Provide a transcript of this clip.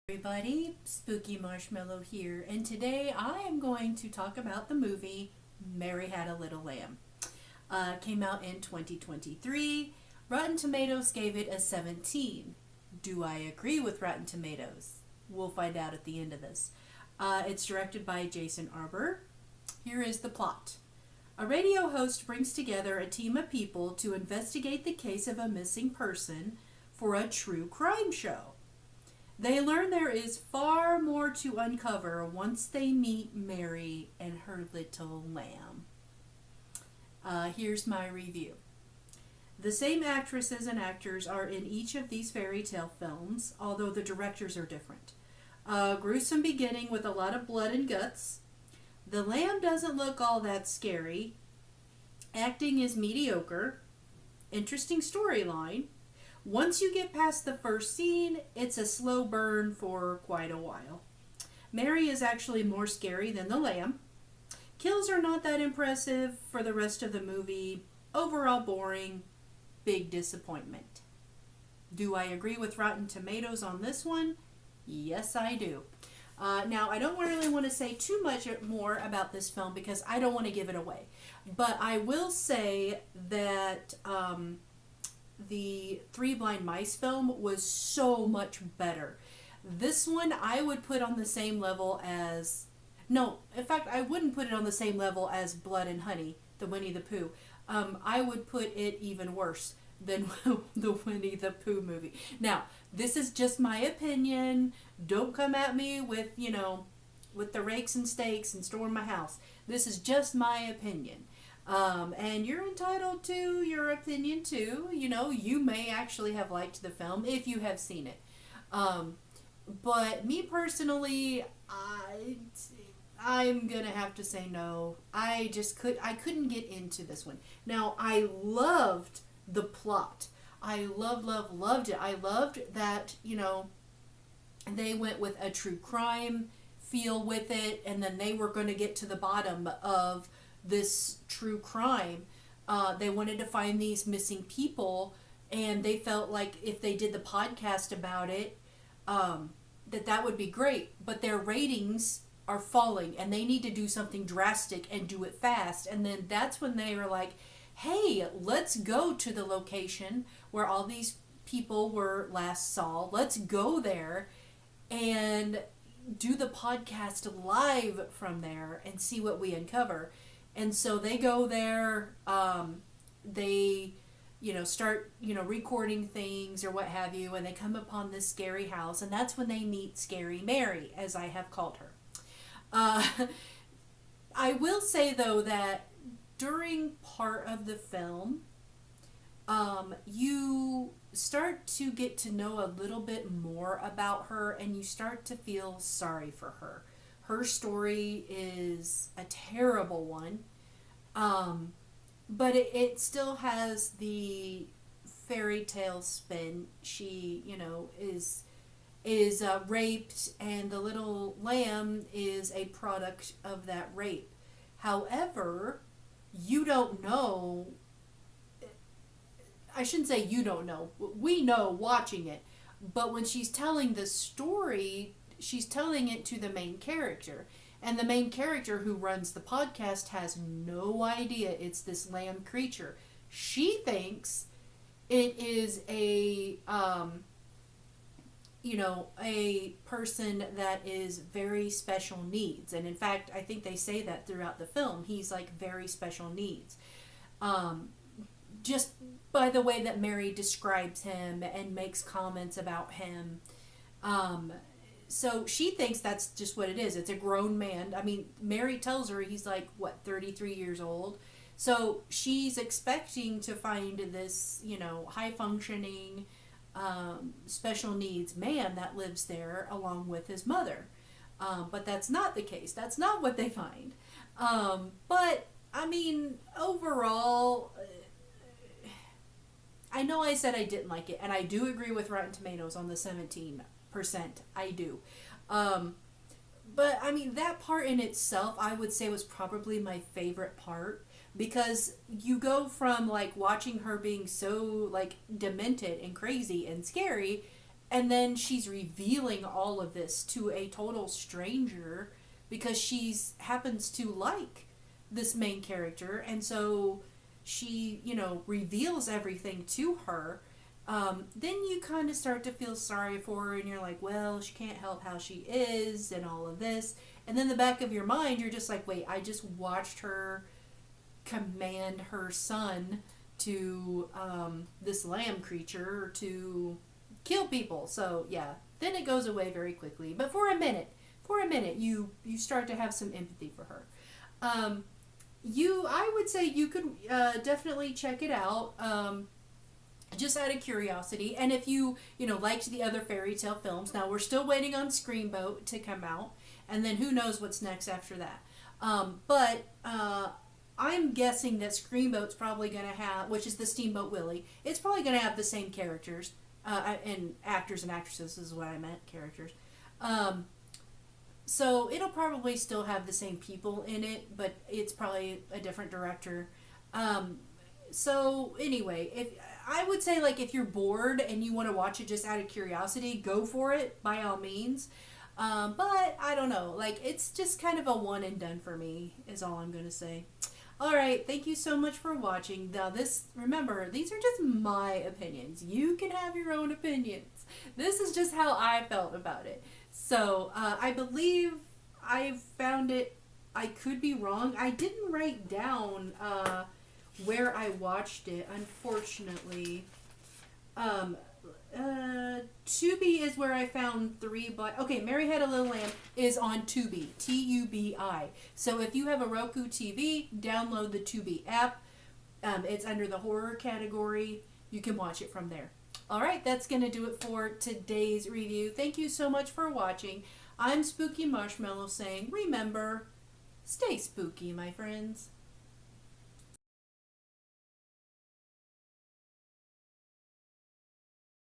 Everybody, Spooky Marshmallow here, and today I am going to talk about the movie Mary Had a Little Lamb. Came out in 2023. Rotten Tomatoes gave it a 17. Do I agree with Rotten Tomatoes? We'll find out at the end of this. It's directed by Jason Arbor. Here is the plot. A radio host brings together a team of people to investigate the case of a missing person for a true crime show. They learn there is far more to uncover once they meet Mary and her little lamb. Here's my review. The same actresses and actors are in each of these fairy tale films, although the directors are different. Gruesome beginning with a lot of blood and guts. The lamb doesn't look all that scary. Acting is mediocre. Interesting storyline. Once you get past the first scene, it's a slow burn for quite a while. Mary is actually more scary than the lamb. Kills are not that impressive for the rest of the movie. Overall boring. Big disappointment. Do I agree with Rotten Tomatoes on this one? Yes, I do. Now, I don't really want to say too much more about this film because I don't want to give it away. But I will say that the Three Blind Mice film was so much better. This one I would put on the same level as... No, in fact, I wouldn't put it on the same level as Blood and Honey, the Winnie the Pooh. I would put it even worse than the Winnie the Pooh movie. Now, this is just my opinion. Don't come at me with, with the rakes and stakes and storm my house. This is just my opinion. And you're entitled to your opinion too. You may actually have liked the film if you have seen it. But me personally, I'm gonna have to say no. I couldn't get into this one. Now, I loved the plot. I loved it. I loved that, they went with a true crime feel with it, and then they were going to get to the bottom of this true crime. They wanted to find these missing people, and they felt like if they did the podcast about it, that would be great. But their ratings are falling, and they need to do something drastic and do it fast. And then that's when they were like, hey, let's go to the location where all these people were last saw. Let's go there and do the podcast live from there and see what we uncover. And so they go there, they, start, recording things or what have you, and they come upon this scary house, and that's when they meet Scary Mary, as I have called her. I will say, though, that during part of the film, you start to get to know a little bit more about her, and you start to feel sorry for her. Her story is a terrible one, but it still has the fairy tale spin. She, is raped, and the little lamb is a product of that rape. However, you don't know. I shouldn't say you don't know. We know watching it. But when she's telling the story, she's telling it to the main character. And the main character who runs the podcast has no idea it's this lamb creature. She thinks it is a person that is very special needs. And in fact, I think they say that throughout the film. He's like very special needs. Just by the way that Mary describes him and makes comments about him. So she thinks that's just what it is. It's a grown man. I mean, Mary tells her he's 33 years old. So she's expecting to find this, high functioning, special needs man that lives there along with his mother. But that's not the case. That's not what they find. But I mean, overall, I know I said I didn't like it, and I do agree with Rotten Tomatoes on the 17%. I do. But I mean, that part in itself, I would say, was probably my favorite part, because you go from watching her being so demented and crazy and scary, and then she's revealing all of this to a total stranger because she's happens to like this main character, and so she, reveals everything to her. Then you kind of start to feel sorry for her, and you're like, well, she can't help how she is, and all of this. And then the back of your mind, you're just like, wait, I just watched her command her son to this lamb creature to kill people. So yeah, then it goes away very quickly. But for a minute, you start to have some empathy for her. I would say you could definitely check it out. Just out of curiosity, and if you liked the other fairy tale films, now we're still waiting on Screamboat to come out, and then who knows what's next after that. But I'm guessing that Screamboat's probably going to have, which is the Steamboat Willie, it's probably going to have the same characters, and actors and actresses is what I meant, characters. So it'll probably still have the same people in it, but it's probably a different director. So anyway, if I would say, like, if you're bored and you want to watch it just out of curiosity, go for it by all means. But I don't know, like, it's just kind of a one and done for me is all I'm going to say. All right, thank you so much for watching. Now remember, these are just my opinions. You can have your own opinions. This is just how I felt about it. So I believe I found it. I could be wrong. I didn't write down where I watched it, unfortunately. Tubi is where I found Okay, Mary Had a Little Lamb is on Tubi, Tubi. So if you have a Roku TV, download the Tubi app. It's under the horror category. You can watch it from there. All right, that's going to do it for today's review. Thank you so much for watching. I'm Spooky Marshmallow saying, remember, stay spooky, my friends.